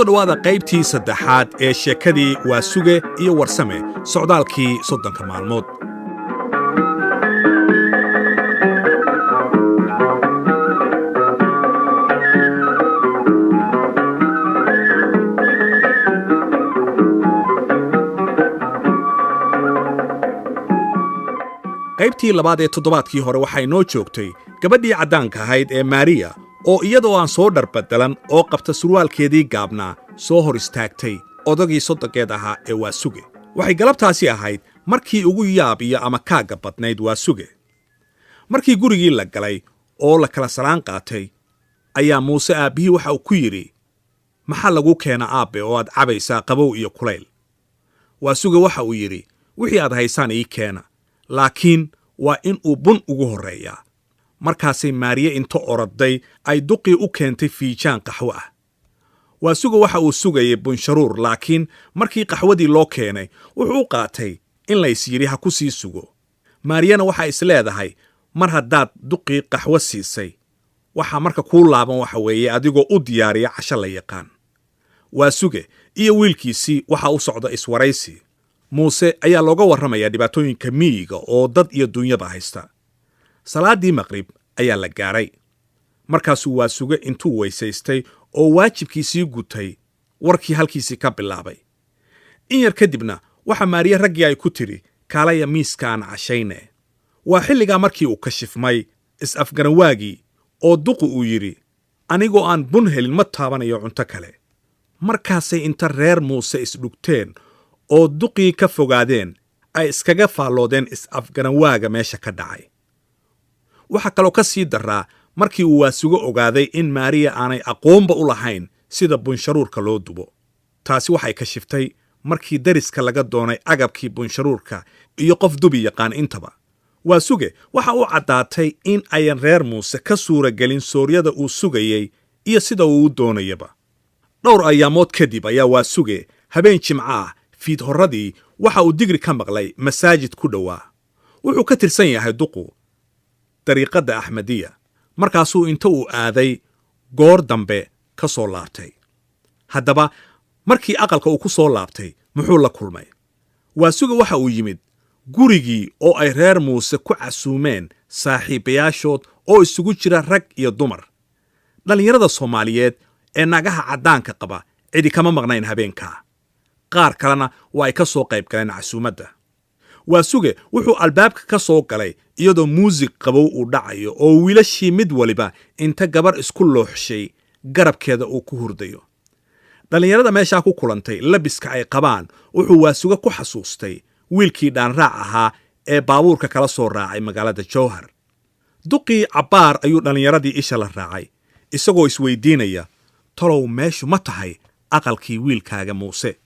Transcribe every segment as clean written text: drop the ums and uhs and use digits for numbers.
soo dhawaada qaybtii saddexaad ee sheekadii waa suge iyo warsame socdaalkii 30 maalmood. qaybtii labaad ee toddobaadkii hore waxay noo joogtay gabadhii caddaanka ahayd ee Maria oo iyadoo aan soo dharbadalan oo qabta surwaalkeedii gaabnaa soo hor istaagtay odagii sodonkeed ahaa ee waa suge. Waxay galabtaasi ahayd markii ugu yaab iyo ama kaaga badnayd waa suge. Markii gurigii la galay oo la kala salaan qaatay ayaa Muuse aabihii waxa uu ku yidhi, maxaa lagu keena aabbe oo aad cabaysaa qabow iyo kulayl? Waa suge waxa uu yidhi, wixii aad haysaan ii keena, laakiin waa in uu bun ugu horreeyaa. markaasay Maariya inta orodday ay duqii u keentay fiijaan qaxwo ah. Waa suge waxa uu sugayay bunsharuur, laakiin markii qaxwadii loo keenay wuxuu u qaatay in la is yidhi ha ku sii sugo. Maariyana waxa is leedahay, mar haddaad duqii qaxwo siisay, waxa marka kuu laaban waxa weeye adigoo u diyaariya casho la yaqaan. Waa suge iyo wiilkiisii waxa u socda iswaraysi. Muuse ayaa looga warramayaa dhibaatooyinka miyiga oo dad iyo dunyaba haysta. Salaadii maqrib ayaa la gaaray. Markaasuu waa suge intuu weysaystay oo waajibkiisii gutay, warkii halkiisii ka bilaabay. In yar kadibna waxa Maariya raggii ay ku tiri, kaalaya miiska aan cashayne. Waa xilligaa markii uu kashifmay is-afgaranwaagii oo duqu uu yidhi, anigoo aan bun helin ma taabanayo cunto kale. Markaasay inta reer Muuse isdhugteen oo duqii ka fogaadeen ay iskaga faalloodeen is-afgaranwaaga meesha ka dhacay. Waxa kaloo ka sii daraa markii uu waa suge ogaaday in Maariya aanay aqoonba u lahayn sida bunsharuurka loo dubo. Taasi waxay ka shiftay markii dariska laga doonay agabkii bunsharuurka iyo qof dubi yaqaan intaba. Waa suge waxa uu caddaatay in ayan reer Muuse ka suuragelin sooryada uu sugayey iyo sida uu u doonayaba. Dhowr ayaamood kadib ayaa waa suge habeen jimco ah fiid horradii waxa uu digri ka maqlay masaajid ku dhowaa. Wuxuu ka tirsan yahay duqu dariiqadda Axmadiya. Markaasuu inta uu aaday goor dambe ka soo laabtay. Haddaba markii aqalka uu ku soo laabtay muxuu la kulmay? Waa suge waxa uu yimid gurigii oo ay reer Muuse ku casuumeen saaxiibayaashood oo isugu jira rag iyo dumar. Dhalinyarada Soomaaliyeed ee nagaha caddaanka qaba cidi kama maqnayn habeenkaa. Qaar kalena waa ay ka soo qayb galeen casuumadda. Waa suge wuxuu albaabka ka soo galay iyadoo muusig qabow uu dhacayo oo wiilashii mid waliba inta gabar isku looxshay garabkeeda uu ku hurdayo. Dhalinyarada meeshaa ku kulantay labiska ay qabaan wuxuu waa suge ku xasuustay wiilkii dhaanraac ahaa ee baabuurka kala soo raacay magaalada Jowhar. Duqii cabbaar ayuu dhalinyaradii isha la raacay, isagoo isweydiinaya, talow meeshu ma tahay aqalkii wiilkaaga Muuse?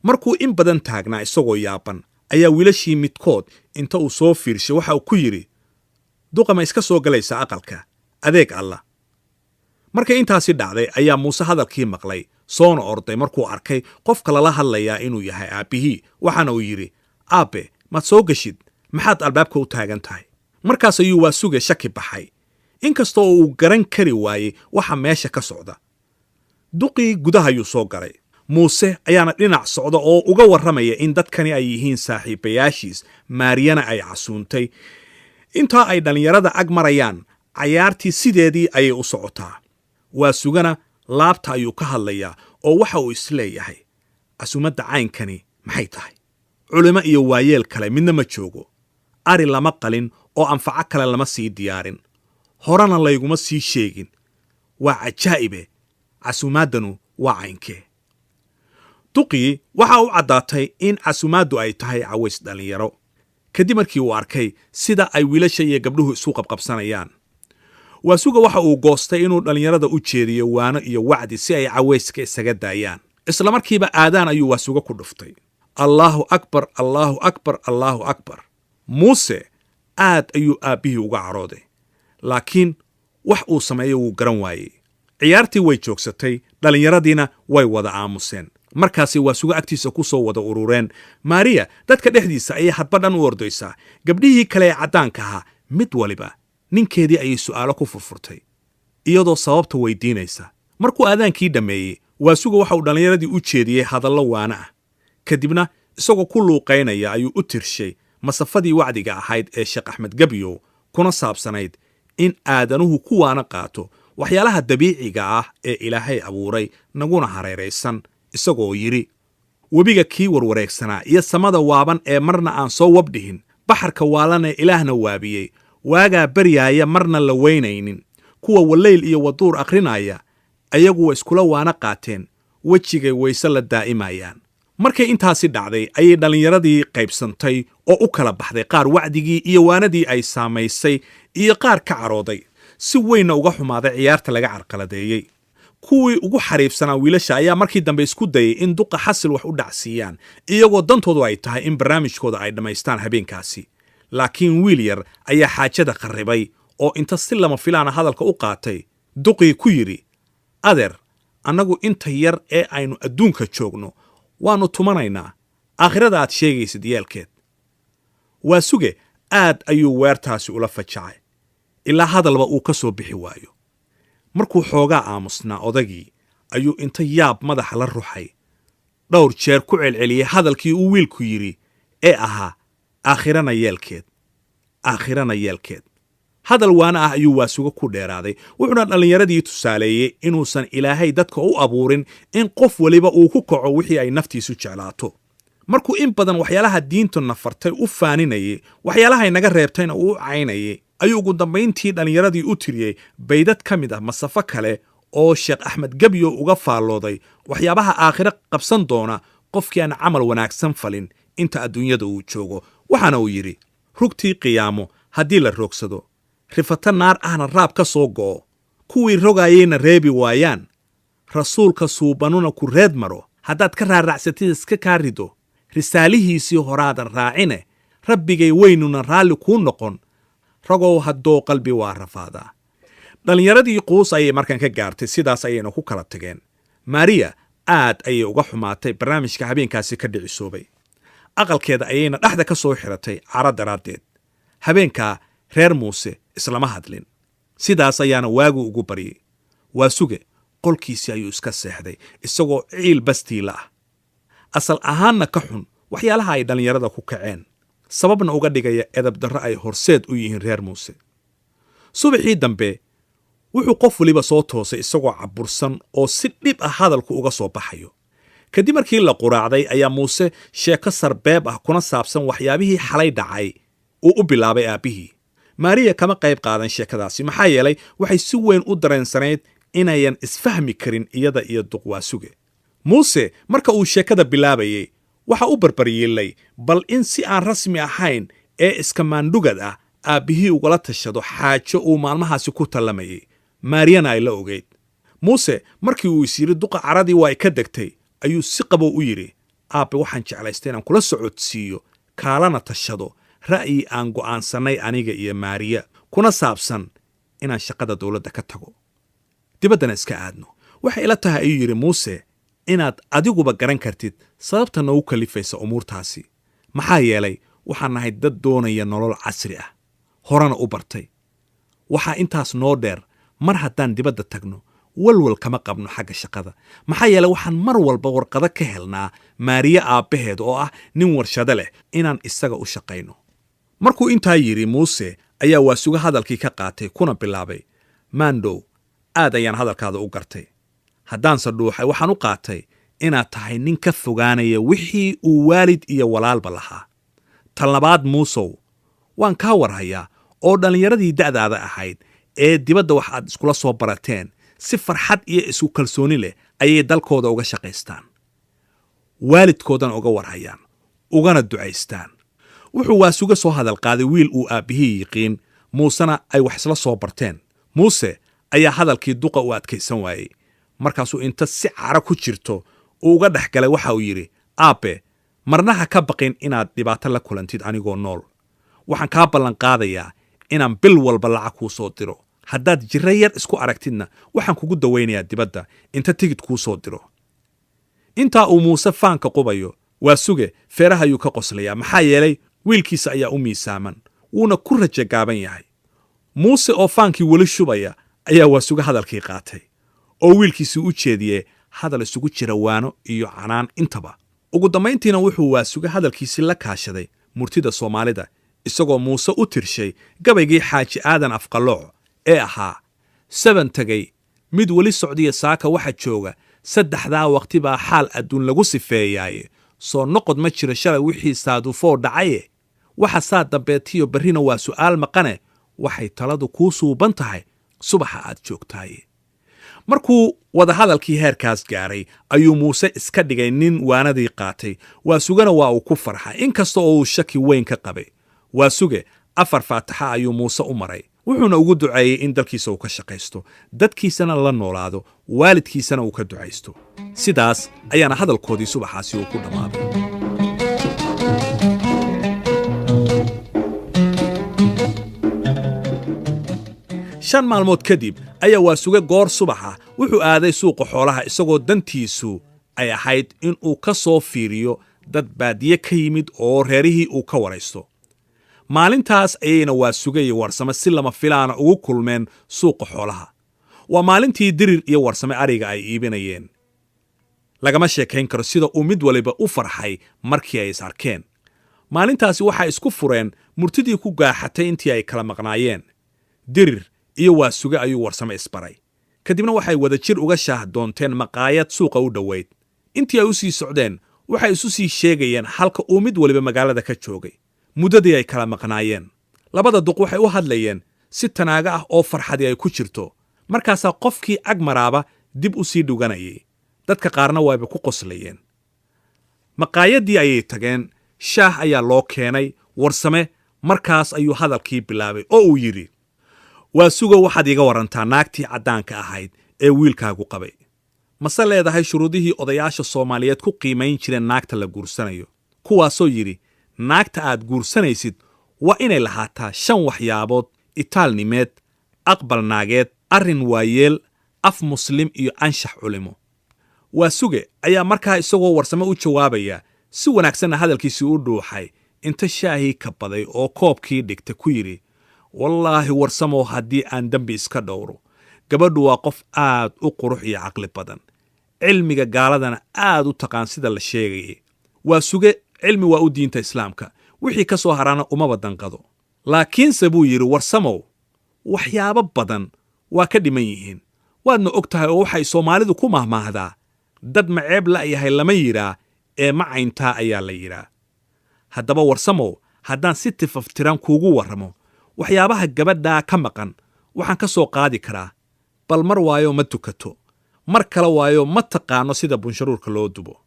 Markuu in badan taagnaa isagoo yaaban ayaa wiilashii midkood inta uu soo fiirshay waxa uu ku yidhi, duqa ma iska soo galaysa aqalka, adeeg alla. Markay intaasi dhacday ayaa Muuse hadalkii maqlay, soona orday markuu arkay qofka lala hadlayaa inuu yahay aabbihii, waxaana uu yidhi, aabbe maad soo geshid, maxaad albaabka u taagan tahay? Markaas ayuu waa suge shaki baxay, inkastoo uu garan kari waayey waxa meesha ka socda. Duqii gudaha ayuu soo galay. Muuse ayaana dhinac socda oo uga warramaya in dadkani ay yihiin saaxiibayaashiis, Maariyana ay casuuntay. Intaa ay dhalinyarada ag marayaan, cayaartii sideedii ayay u socotaa. Waa sugana laabta ayuu ka hadlayaa oo waxa uu isleeyahay, casuumadda caynkani maxay tahay? Culimo iyo waayeel kale midna ma joogo. Ari lama qalin oo anfaco kale lama sii diyaarin. Horena layguma sii sheegin. Waa cajaa'ibe, casuumaddanu waa caynkee. Duqii waxa uu caddaatay in casuumaddu ay tahay caways dhalinyaro. Kadib markii uu arkay sida ay wiilasha iyo gabdhuhu isu qabqabsanayaan. Waa suge waxa uu goostay inuu dhalinyarada u jeediyo waano iyo wacdi si ay cawayska isaga daayaan. Isla markiiba aadaan ayuu waa suge ku dhuftay. Allahu akbar, Allahu akbar, Allahu akbar. Muuse aad ayuu aabbihii uga carooday. Laakiin wax uu sameeyay wuu garan waayey. Ciyaartii way joogsatay, dhalinyaradiina way wada aamuseen. Markaasi waa suge agtiisa ku soo wada urureen. Maariya dadka dhexdiisa ayay hadba dhan u ordaysaa. Gabdhihii kale ee caddaanka ahaa mid waliba ninkeedii ayay su'aalo ku furfurtay iyadoo sababta weydiinaysa. Markuu aadaankii dhameeyey waasuga waxa uu dhallinyaradii u jeediyey hadallo waana ah kadibna isagoo ku luuqaynaya ayuu u tirshay masafadii wacdiga ahayd ee sheekh axmed gebyow kuna saabsanayd in aadanuhu ku waana qaato waxyaalaha dabiiciga ah ee ilaahay abuuray naguna hareeraysan isagoo yidhi webiga kii warwareegsanaa iyo samada waaban ee marna aan soo wabdhihin baxarka waalan ee ilaahna waabiyey waagaa baryaaya marna la weynaynin kuwa wallayl iyo waduur akhrinaya ayagu waa iskula waana qaateen wejigay wayse la daa'imayaan markay intaasi dhacday ayay dhallinyaradii qaybsantay oo u kala baxday qaar wacdigii iyo waanadii ay saamaysay iyo qaar ka carooday si weynna uga xumaaday ciyaarta laga carqaladeeyey kuwii ugu xariifsanaa wiilasha ayaa markii dambe isku dayay in duqa xasil wax u dhacsiiyaan iyagoo dantoodu ay tahay in barnaamijkooda ay dhammaystaan habeenkaasi laakiin wiil yar ayaa xaajada qarribay oo inta si lama filaana hadalka u qaatay duqii ku yidhi adeer annagu inta yar ee aynu adduunka joogno waannu tumanaynaa aakhirada aad sheegaysid yeelkeed waasuge aad ayuu weertaasi ula fajacay ilaa hadalba uu ka soo bixi waayo markuu xoogaa aamusnaa odagii ayuu inta yaab madaxa la ruxay dhowr jeer ku celceliyey hadalkii uu wiilku yidhi ee ahaa aakhirana yeelkeed hadal waana ah ayuu waasuga ku dheeraaday wuxuuna dhallinyaradii tusaaleeyey inuusan ilaahay dadka u abuurin in qof weliba uu ku kaco wixii ay naftiisu jeclaato markuu in badan waxyaalaha diintuna fartay u faaninayay waxyaalahay naga reebtayna uu u caynayay ayuu ugu dambayntii dhallinyaradii u tiriyey baydad ka mid ah masafo kale oo sheekh axmed gebyow uga faallooday waxyaabaha aakhiro qabsan doona qofkii aan camal wanaagsan falin inta adduunyada uu joogo waxaana uu yidhi rugtii qiyaamo haddii la roogsado rifata naar ahna raab ka soo go'o kuwii rogaayayna reebi waayaan rasuulka suubanuna ku reed maro haddaad ka raaracsatid iska kaa rido risaalihiisii horaadan raacine rabbigay weynuna raalli kuu noqon ragow haddoo qalbi waa rafaadaa dhallinyaradii quus ayay markan ka gaartay sidaas ayayna ku kala tageen maariya aad ayay uga xumaatay barnaamijka habeenkaasi ka dhicisoobay aqalkeeda ayayna dhexda ka soo xiratay caro daraaddeed habeenkaa reer muuse islama hadlin sidaas ayaana waagu ugu baryey waasuge qolkiisii ayuu iska seexday isagoo ciil bastiila ah asal ahaanna ka xun waxyaalaha ay dhallinyarada ku kaceen sababna uga dhigaya edabdarro ay horseed u yihiin reer muuse subaxii dambe wuxuu qof waliba soo toosay isagoo cabursan oo si dhib ah hadalku uga soo baxayo kadib markii la quraacday ayaa muuse sheeko sarbeeb ah kuna saabsan waxyaabihii xalay dhacay uu u bilaabay aabbihii maariya kama qayb qaadan sheekadaasi maxaa yeelay waxay si weyn u dareensanayd inayan isfahmi karin iyada iyo duqwaasuge muuse marka uu sheekada bilaabayey waxa u barbaryeelay bal in si aan rasmi ahayn ee iskamaandhugad ah aabbihii ugala tashado xaajo uu maalmahaasi ku tallamayey maariyana ay la ogeyd muuse markii uu is yidhi duqa caradii waa ay ka degtay ayuu si qabow u yidhi aabbe waxaan jeclaystay inaan kula socodsiiyo kaalana tashado ra'yi aan go'aansannay aniga iyo maariya kuna saabsan inaan shaqada dawladda ka tago dibaddana iska aadno waxay ila tahay ayuu yidhi muuse inaad adiguba garan kartid sababta noogu kalifaysa umuurtaasi maxaa yeelay waxaan nahay dad doonaya nolol casri ah horena u bartay waxaa intaas noo dheer mar haddaan dibadda tagno walwal kama qabno xagga shaqada maxaa yeelay waxaan mar walba warqado ka helnaa maariye aabbaheed oo ah nin warshado leh inaan isaga u shaqayno markuu intaa yidhi muuse ayaa waasuga hadalkii ka qaatay kuna bilaabay maandhow aad ayaan hadalkaada u gartay haddaanse dhuuxay waxaan u qaatay inaad tahay nin ka fogaanaya wixii uu waalid iyo walaalba lahaa tan labaad muusow waan kaa warhayaa oo dhallinyaradii da'daada ahayd ee dibadda wax aad iskula soo barateen si farxad iyo isku kalsooni leh ayay dalkooda uga shaqaystaan waalidkoodana uga warhayaan ugana ducaystaan wuxuu waasuga soo hadal qaaday wiil uu aabbihii yiqiin muusena ay wax isla soo barteen muuse ayaa hadalkii duqa u adkaysan waayey markaasuu inta si cara ku jirto uu uga dhex galay waxa uu yidhi aabbe marnaha ka baqin inaad dhibaato la kulantid anigoo nool waxaan kaa ballan qaadayaa inaan bil walba lacag kuu soo diro haddaad jirro yar isku aragtidna waxaan kugu dawaynayaa dibadda inta tigid kuu soo diro intaa uu muuse faanka qubayo waasuge feeraha ayuu ka qoslayaa maxaa yeelay wiilkiisa ayaa u miisaaman wuuna ku raja gaaban yahay muuse oo faankii weli shubaya ayaa waasuge hadalkii qaatay oo wiilkiisii u jeediyey hadal isugu jira waano iyo canaan intaba. ugu dambayntiina wuxuu Waasuge hadalkiisii la kaashaday murtida Soomaalida isagoo Muuse u tirshay gabaygii Xaaji Aadan Afqalooc ee ahaa 7 tagay mid wali socdiya saaka waxa jooga saddexdaa waqti baa xaal adduun lagu sifeeyay soo noqod ma jiro shalay wixii saadufoo dhacaye waxa saa dambeetiyo barrina waa su'aal maqane waxay taladu kuu suuban tahay subaxa aad joogtaay. markuu wada hadalkii heerkaas gaaray ayuu Muuse iska dhigay nin waanadii qaatay. Waasugana waa uu ku farxay inkasta oo uu shaki weyn ka qabay. Waasuge 4 faataxa ayuu Muuse u maray, wuxuuna ugu duceeyay in dalkiisa uu ka shaqaysto, dadkiisana la noolaado, waalidkiisana uu ka ducaysto. sidaas ayaana hadalkoodii subaxaasi uu ku dhamaaday. 5 maalmood kadib ayaa Waasuge goor subaxa wuxuu aaday suuqa xoolaha isagoo dantiisu ay ahayd in uu ka soo fiiriyo dad baadiye ka yimid oo reerihii uu ka waraysto. maalintaas ayayna Waasuge iyo Warsame si lama filaana ugu kulmeen suuqa xoolaha. waa maalintii Dirir iyo Warsame ariga ay iibinayeen. lagama sheekayn karo sida uu mid waliba u farxay markii ay is arkeen. maalintaasi waxay isku fureen murtidii ku gaaxatay intii ay kala maqnaayeen. Dirir iyo Waasuge ayuu Warsame isbaray. kadibna waxay wada jir uga shaah doonteen maqaayad suuqa u dhoweyd. intii ay u sii socdeen waxay isu sii sheegayeen halka uu mid waliba magaalada ka joogay. muddadii ay kala maqnaayeen labada duq waxay u hadlayeen si tanaaga ah oo farxadii ay ku jirto. markaasaa qofkii ag maraaba dib u sii dhuganayay. dadka qaarna wayba ku qoslayeen. maqaayadii ayay tageen, shaah ayaa loo keenay. Warsame markaas ayuu hadalkii bilaabay oo uu yidhi, Waasuge waxaad iga warantaa naagtii caddaanka ahayd ee wiilkaagu qabay. mase leedahay shuruudihii odayaasha Soomaaliyeed ku qiimayn jireen naagta la guursanayo, kuwaasoo yidhi naagta aad guursanaysid waa inay lahaataa 5 waxyaabood: itaalnimeed, aqbal naageed, arrin waayeel, af muslim iyo anshax culimo. Waasuge ayaa markaa isagoo Warsame u jawaabaya si wanaagsanna hadalkiisii u dhuuxay inta shaahii ka baday oo koobkii dhigtay ku yidhi, wallaahi Warsamo haddii aan dambi iska dhowro, gabadhu waa qof aad u qurux iyo caqli badan, cilmiga gaaladana aad u taqaan sida la sheegayay. Waasuge cilmi waa u diinta Islaamka, wixii ka soo harana uma badanqado. laakiinse buu yidhi Warsamow, waxyaabo badan waa ka dhiman yihiin. waadna og tahay oo waxay Soomaalidu ku mahmaahdaa dad maceeb la yahay lama yidhaa ee macayntaa ayaa la yidhaa. haddaba Warsamow, haddaan si tifaftiran kuugu warramo waxyaabaha gabadhaa ka maqan waxaan ka soo qaadi karaa. bal mar waayo ma tukato, mar kale waayo ma taqaano sida bunsharuurka loo dubo.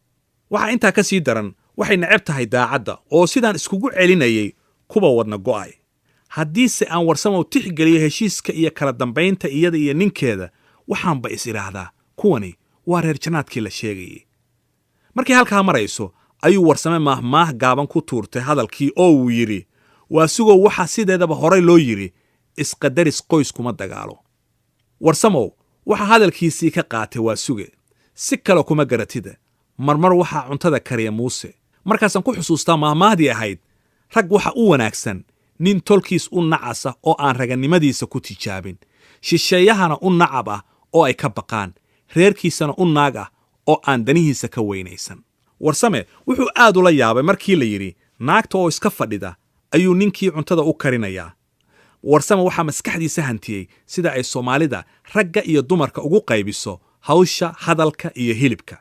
waxaa intaa ka sii daran waxay neceb tahay daacadda oo sidaan iskugu celinayay kuba wadna go'ay. haddiise aan Warsamow tixgeliyo heshiiska iyo kala dambaynta iyada iyo ninkeeda, waxaanba is idhaahdaa kuwani waa reer jannaadkii la sheegayay. markii halkaa marayso ayuu Warsame maahmaah gaaban ku tuurtay hadalkii oo uu yidhi, Waasugow waxaa sideedaba horay loo yidhi isqadaris qoys kuma dagaalo. Warsamow waxaa hadalkiisii ka qaatay Waasuge, si kale kuma garatida. marmar waxaa cuntada kariya Muuse. markaasaan ku xusuustaa maahmaahdii ahayd, rag waxa u wanaagsan nin tolkiis u nacasa oo aan raganimadiisa ku tijaabin, shisheeyahana u nacab ah oo ay ka baqaan, reerkiisana u naag ah oo aan danihiisa ka weynaysan. Warsame wuxuu aad ula yaabay markii la yidhi naagta oo iska fadhida ayuu ninkii cuntada u karinayaa. Warsame waxaa maskaxdiisa hantiyey sida ay Soomaalida ragga iyo dumarka ugu qaybiso hawsha, hadalka iyo hilibka.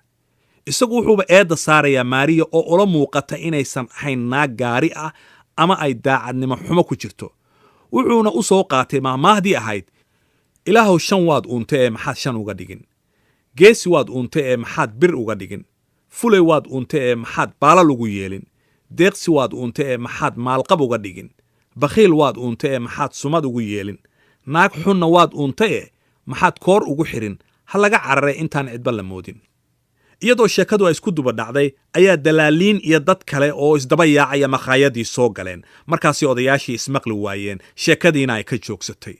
isagu wuxuuba eedda saarayaa Maariya oo ula muuqata inaysan ahayn naag gaari ah ama ay daacadnimo xumo ku jirto. wuxuuna u soo qaatay maahmaahdii ahayd, Ilaahow 5 waad uuntay ee maxaad 5 uga dhigin? geesi waad uuntay ee maxaad bir uga dhigin? fulay waad uuntay ee maxaad baalal ugu yeelin? deeqsi waad uuntay ee maxaad maalqab uga dhigin? bakhiil waad uuntay ee maxaad sumad ugu yeelin? naag xunna waad uuntay ee maxaad koor ugu xirin? ha laga cararay intaan cidba la moodin. iyadoo sheekadu ay isku duba dhacday ayaa dalaaliin iyo dad kale oo isdaba yaacaya maqaayadii soo galeen. markaasi odayaashii ismaqli waayeen, sheekadiina ay ka joogsatay.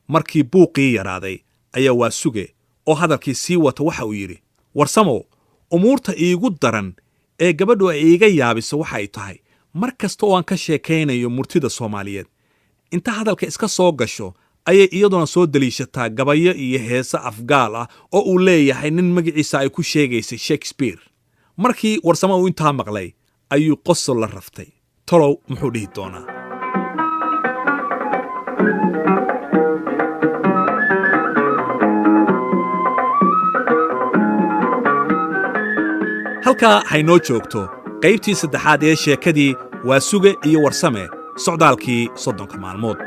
markii buuqii yaraaday ayaa Waasuge oo hadalkii sii wata waxa uu yidhi, Warsamow, umuurta iigu daran ee gabadhu ay iiga yaabiso waxay tahay mar kasta oo aan ka sheekaynayo murtida Soomaaliyeed, inta hadalka iska soo gasho ayay iyaduna soo daliishataa gabayo iyo heese afgaal ah oo uu leeyahay nin magaciisa ay ku sheegaysay Shakespeare. markii Warsame uu intaa maqlay ayuu qosol la raftay. tolow muxuu dhihi doonaa? halkaa haynoo joogto qaybtii saddexaad ee sheekadii Waa Suge iyo Warsame socdaalkii 30 maalmood.